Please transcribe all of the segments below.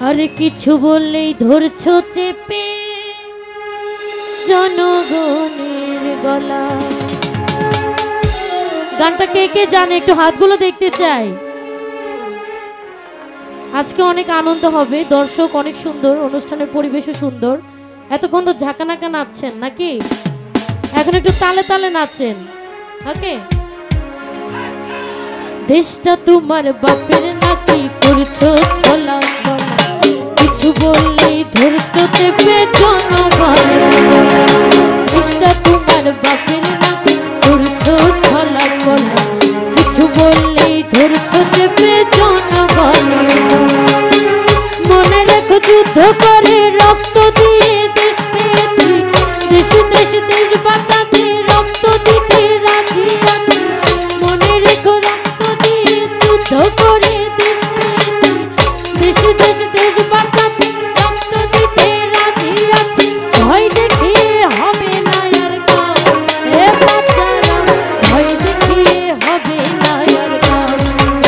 আরে কিছু বললেই ধরছো চেপে জনগণের গলা। গানটা কে কে জানে একটু হাতগুলো দেখতে চাই। আজকে অনেক আনন্দ হবে, দর্শক অনেক সুন্দর, অনুষ্ঠানের পরিবেশও সুন্দর। এতক্ষণ তো ঝাঁকানাকা নাচছেন নাকি? এখন একটু তালে তালে নাচছেন। ওকে। দেশটা তোমার বাপের নাকি করছো ছলা গলা, কিছু বললেই ধরছো চেপে জনগণ। দেশটা তোমার বাপের নাকি করছো ছলা গলা, কিছু বললেই ধরছো চেপে জনগণ। মনে রেখো যুদ্ধ করে রক্ত দিয়ে দেশ পেয়েছি, দেশ দেশ দেশ বাঁচাতে রক্ত দিতে রাজি আছি। মনে রেখো রক্ত দিয়ে যুদ্ধ করে দেশ পেয়েছি, দেশ দেশ দেশ বাঁচাতে রক্ত দিতে রাজি আছি। ভয় দেখিয়ে হবে না আর কাজ, এ বাচ্চারা ভয় দেখিয়ে হবে না আর কাজ,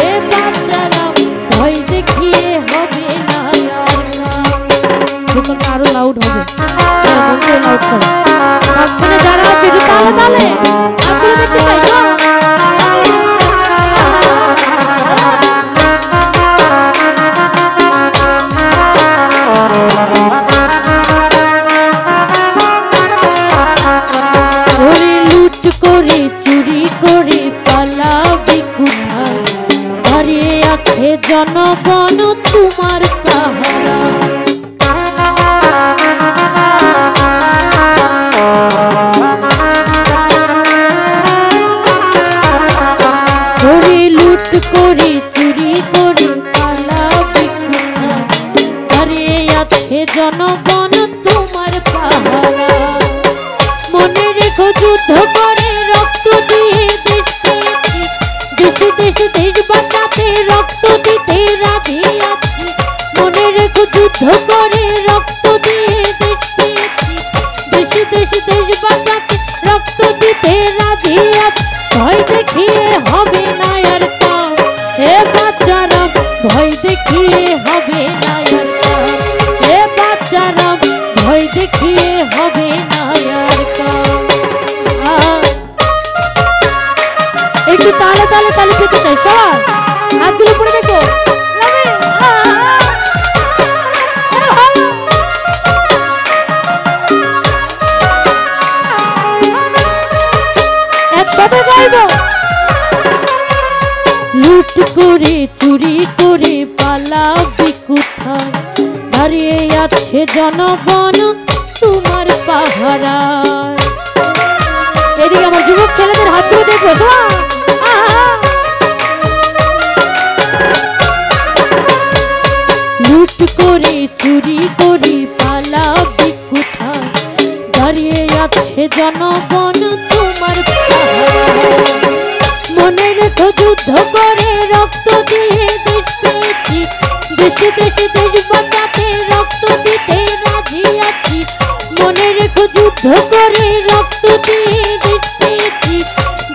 এ বাচ্চারা ভয় দেখিয়ে হবে না আর কাজ। দোকানটা আরো লাউড হবে, লাউড করো। মাঝখানে যারা আছে একটু তালে তালে আসলে দেখতে পাই তো। লুট করে চুরি করে পালাবি কোথায়, দাঁড়িয়ে আছে জনগণ তোমার পাহারা। লুট করে চুরি করে পালাবি কোথায়, দাঁড়িয়ে আছে জনগণ তোমার পাহারা। মনে রেখো যুদ্ধ করে রক্ত দিয়ে দেশ পেয়েছি, দেশ দেশ দেশ বাঁচাতে রক্ত দিতে রাজি আছি। মনে রেখো যুদ্ধ করে রক্ত দিয়ে দেশ পেয়েছি, দেশ দেশ দেশ বাঁচাতে রক্ত দিতে রাজি আছি। ভয় দেখিয়ে হবে না আর কাজ, এ বাচ্চারা ভয় দেখিয়ে হবে না আর কাজ, এ বাচ্চারা ভয় দেখিয়ে হবে না আর কাজ। একটু তালে তালে তালে পেতে চাই সবাই, হাতগুলো পরে দেখো। একসাথে গাইব। লুট করে চুরি করে পালাবি কোথায়, দাঁড়িয়ে আছে জনগণ তোমার পাহারা। এদিকে আমার যুবক ছেলেদের হাতগুলো দেখবো সবাই। লুট করে চুরি করে পালাবি কোথায়, দাঁড়িয়ে আছে জনগণ তোমার পাহারা। মনে রেখো যুদ্ধ করে রক্ত দিয়ে দেশ পেয়েছি, দেশ দেশ দেশ বাঁচাতে রক্ত দিতে রাজি আছি। মনে রেখো যুদ্ধ করে রক্ত দিয়ে দেশ পেয়েছি,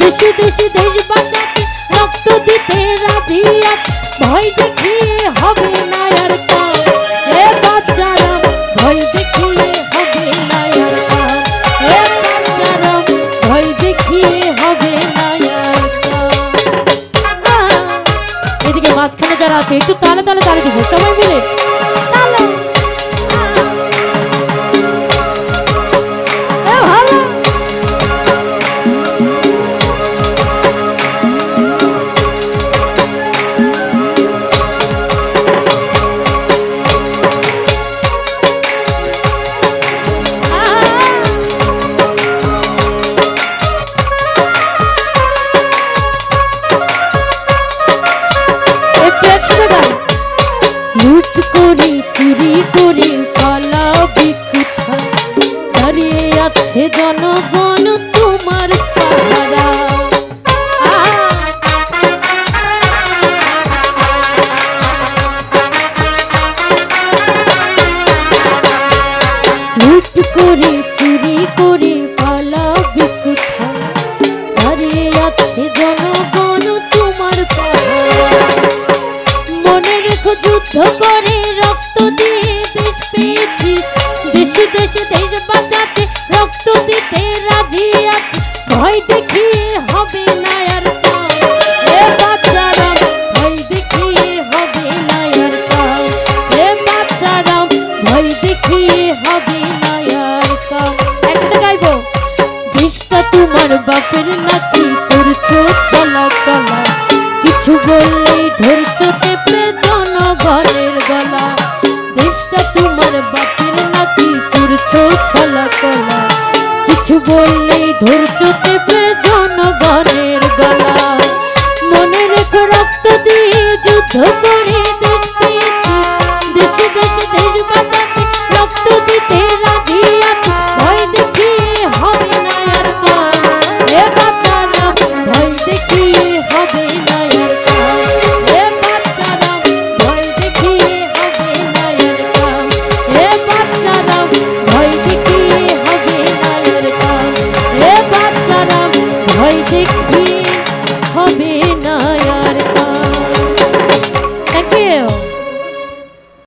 দেশ দেশ দেশ বাঁচাতে রক্ত দিতে রাজি আছি। ভয় দেখিয়ে হবে না আর কাজ, এ বাচ্চারা ভয় দেখিয়ে হবে না আর কাজ, এ বাচ্চারা ভয় দেখিয়ে হবে না আর কাজ। এদিকে মাঝখানে যারা আছে একটু তালে তালে তালে দিব সবাই মিলে তালে। লুট করে চুরি করে পালাবি কোথায়, দাঁড়িয়ে আছে জনগণ তোমার পাহারা। লুট করে চুরি করে পালাবি কোথায়, দাঁড়িয়ে আছে জনগণ তোমার পাহারা। মনে রেখো যুদ্ধ করে রক্ত দেখে